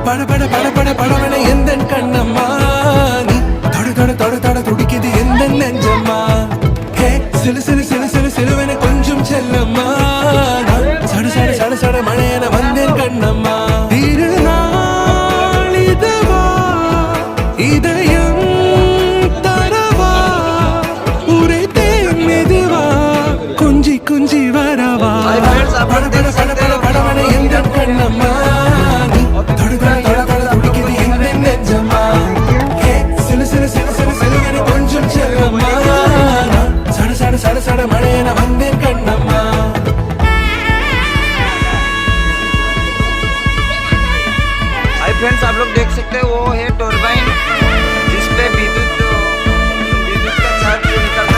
பட பட பட பட படவன எந்த கண்ணம்மா நீ தொட தொட தொட தொட துடிக்குது எந்த நெஞ்சம்மா ஹே சிலு சிலு சிலு சிலு சிலுவன கொஞ்சம் செல்லம்மா சட சட சட சட மழையன வந்தேன் கண்ணம்மா திருநாள் இதுவா இதயம் தரவா உரைத்தேன் மெதுவா குஞ்சி குஞ்சி வரவா பட பட பட பட படவன எந்த கண்ணம்மா हाय फ्रेंड्स, आप लोग देख सकते हैं वो है टर्बाइन जिस पे विद्युत का चार्ज निकलता है।